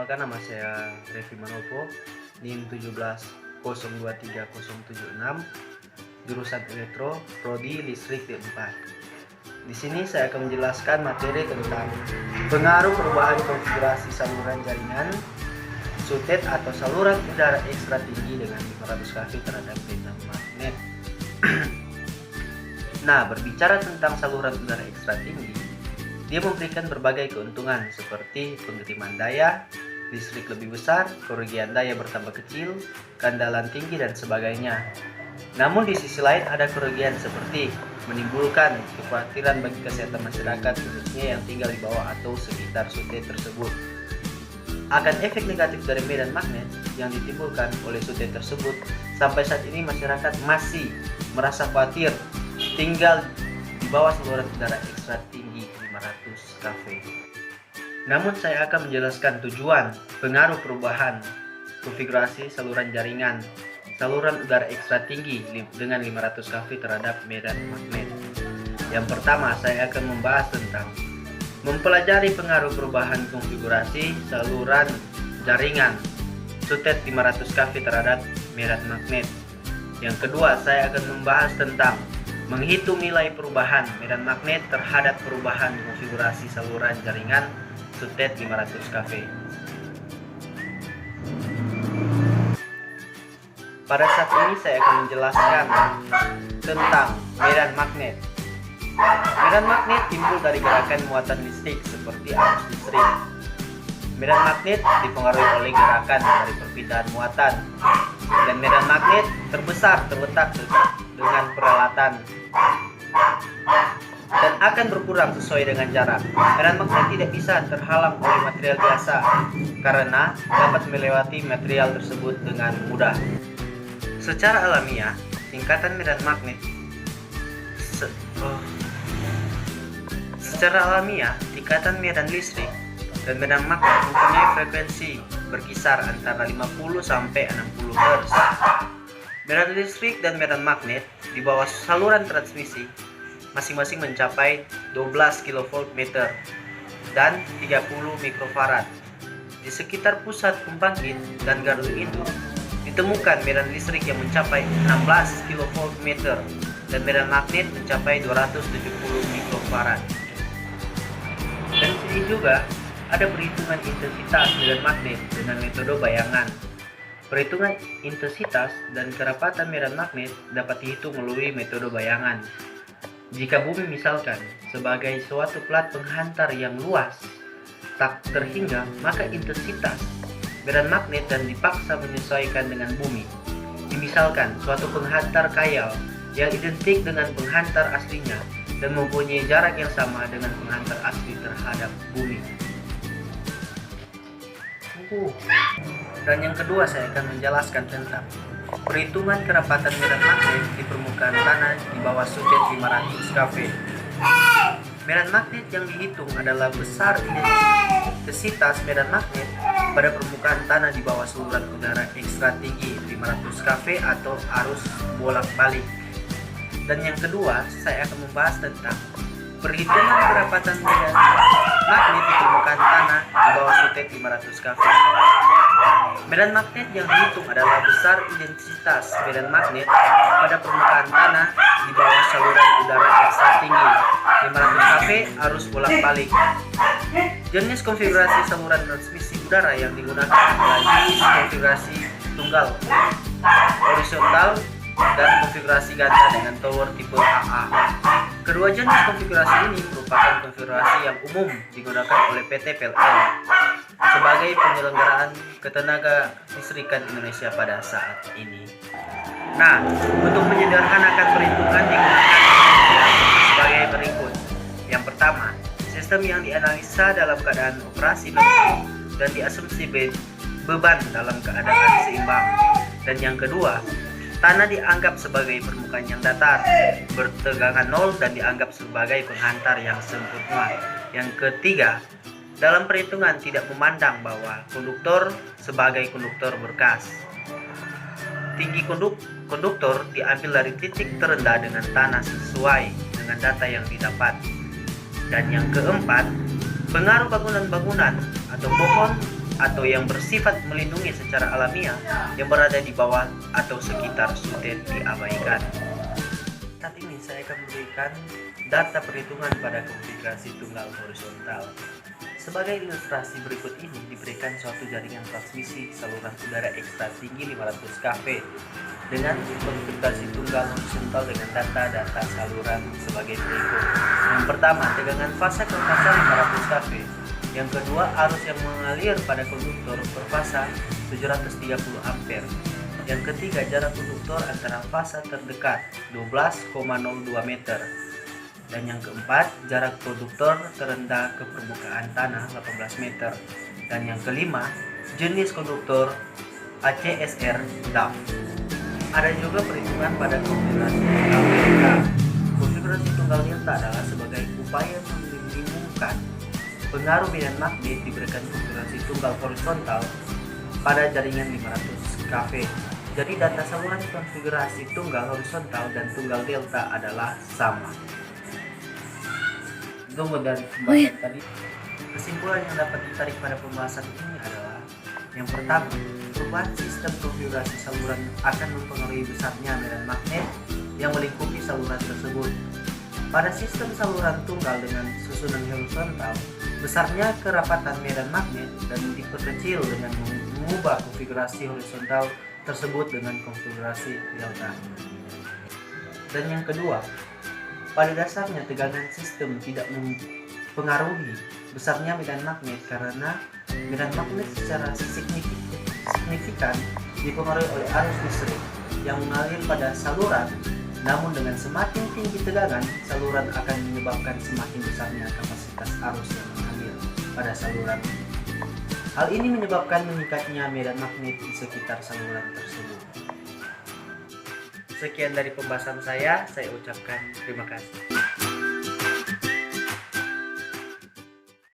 Perkenalkan, nama saya Revi Manopo, NIM 170230076, jurusan Elektro, Prodi Listrik D4. Di sini saya akan menjelaskan materi tentang pengaruh perubahan konfigurasi saluran jaringan SUTET atau saluran udara ekstra tinggi dengan 500 kV terhadap medan magnet. Nah, berbicara tentang saluran udara ekstra tinggi, dia memberikan berbagai keuntungan seperti pengiriman daya, listrik lebih besar, kerugian daya bertambah kecil, keandalan tinggi, dan sebagainya. Namun di sisi lain ada kerugian seperti menimbulkan kekhawatiran bagi kesehatan masyarakat, khususnya yang tinggal di bawah atau sekitar SUTET tersebut. Akan efek negatif dari medan magnet yang ditimbulkan oleh SUTET tersebut, sampai saat ini masyarakat masih merasa khawatir tinggal di bawah saluran udara ekstra tinggi 500 kV. Namun saya akan menjelaskan tujuan pengaruh perubahan konfigurasi saluran jaringan saluran udara ekstra tinggi dengan 500 kV terhadap medan magnet. Yang pertama, saya akan membahas tentang mempelajari pengaruh perubahan konfigurasi saluran jaringan SUTET 500 kV terhadap medan magnet. Yang kedua, saya akan membahas tentang menghitung nilai perubahan medan magnet terhadap perubahan konfigurasi saluran jaringan SUTET 500 kV. Pada saat ini saya akan menjelaskan tentang medan magnet. Medan magnet timbul dari gerakan muatan listrik seperti arus listrik. Medan magnet dipengaruhi oleh gerakan dari perpindahan muatan, dan medan magnet terbesar terletak dengan peralatan dan akan berkurang sesuai dengan jarak. Medan magnet tidak bisa terhalang oleh material biasa karena dapat melewati material tersebut dengan mudah. Secara alamiah, tingkatan medan magnet tingkatan medan listrik dan medan magnet mempunyai frekuensi berkisar antara 50 sampai 60 Hz. Medan listrik dan medan magnet di bawah saluran transmisi masing-masing mencapai 12 kV/meter dan 30 mikrofarad. Di sekitar pusat pembangkit dan gardu induk ditemukan medan listrik yang mencapai 16 kV/meter dan medan magnet mencapai 270 mikrofarad. Dan di sini juga ada perhitungan intensitas medan magnet dengan metode bayangan. Perhitungan intensitas dan kerapatan medan magnet dapat dihitung melalui metode bayangan. Jika bumi misalkan sebagai suatu plat penghantar yang luas tak terhingga, maka intensitas medan magnet dan dipaksa menyesuaikan dengan bumi. Misalkan suatu penghantar khayal yang identik dengan penghantar aslinya dan mempunyai jarak yang sama dengan penghantar asli terhadap bumi. Dan yang kedua, saya akan menjelaskan tentang perhitungan kerapatan medan magnet di permukaan tanah di bawah SUTET 500 kV. Medan magnet yang dihitung adalah besar intensitas medan magnet pada permukaan tanah di bawah saluran udara ekstra tinggi 500 kV atau arus bolak-balik. Dan yang kedua, saya akan membahas tentang perhitungan kerapatan medan magnet di permukaan tanah di bawah SUTET 500 kV. Medan magnet yang dihitung adalah besar intensitas medan magnet pada permukaan tanah di bawah saluran udara ekstra tinggi 500 kV arus bolak-balik. Jenis konfigurasi saluran transmisi udara yang digunakan adalah jenis konfigurasi tunggal, horizontal, dan konfigurasi ganda dengan tower tipe AA. Kedua jenis konfigurasi ini merupakan konfigurasi yang umum digunakan oleh PT PLN sebagai penyelenggaraan ketenaga listrikan Indonesia pada saat ini. Nah, untuk menyederhanakan perhitungan digunakan sebagai berikut. Yang pertama, sistem yang dianalisa dalam keadaan operasi normal dan diasumsi beban dalam keadaan seimbang. Dan yang kedua, tanah dianggap sebagai permukaan yang datar, bertegangan nol, dan dianggap sebagai penghantar yang sempurna. Yang ketiga, dalam perhitungan tidak memandang bahwa konduktor sebagai konduktor berkas. Tinggi konduktor diambil dari titik terendah dengan tanah sesuai dengan data yang didapat. Dan yang keempat, pengaruh bangunan-bangunan atau pohon atau yang bersifat melindungi secara alamiah yang berada di bawah atau sekitar sutet diabaikan. Saat ini saya akan memberikan data perhitungan pada konfigurasi tunggal horizontal. Sebagai ilustrasi berikut ini diberikan suatu jaringan transmisi saluran udara ekstra tinggi 500 kV dengan konfigurasi tunggal horizontal dengan data saluran sebagai berikut. Yang pertama, tegangan fasa ke fasa 500 kV. Yang kedua, arus yang mengalir pada konduktor per fasa 730 ampere. Yang ketiga, jarak konduktor antara fasa terdekat 12,02 meter. Dan yang keempat, jarak konduktor terendah ke permukaan tanah 18 meter. Dan yang kelima, jenis konduktor ACSR DAF. Ada juga perhitungan pada konfigurasi tunggal delta. Konfigurasi tunggal delta adalah sebagai upaya meminimumkan pengaruh medan magnet diberikan konfigurasi tunggal horizontal pada jaringan 500 kV. Jadi data saluran konfigurasi tunggal horizontal dan tunggal delta adalah sama. Tunggu dari pembahasan tadi. Kesimpulan yang dapat ditarik pada pembahasan ini adalah yang pertama, perubahan sistem konfigurasi saluran akan mempengaruhi besarnya medan magnet yang melingkupi saluran tersebut. Pada sistem saluran tunggal dengan susunan horizontal, besarnya kerapatan medan magnet dan diperkecil dengan mengubah konfigurasi horizontal tersebut dengan konfigurasi delta. Dan yang kedua, pada dasarnya tegangan sistem tidak mempengaruhi besarnya medan magnet karena medan magnet secara signifikan dipengaruhi oleh arus listrik yang mengalir pada saluran. Namun dengan semakin tinggi tegangan, saluran akan menyebabkan semakin besarnya kapasitas arus yang mengalir pada saluran. Hal ini menyebabkan meningkatnya medan magnet di sekitar saluran tersebut. Sekian dari pembahasan saya ucapkan terima kasih.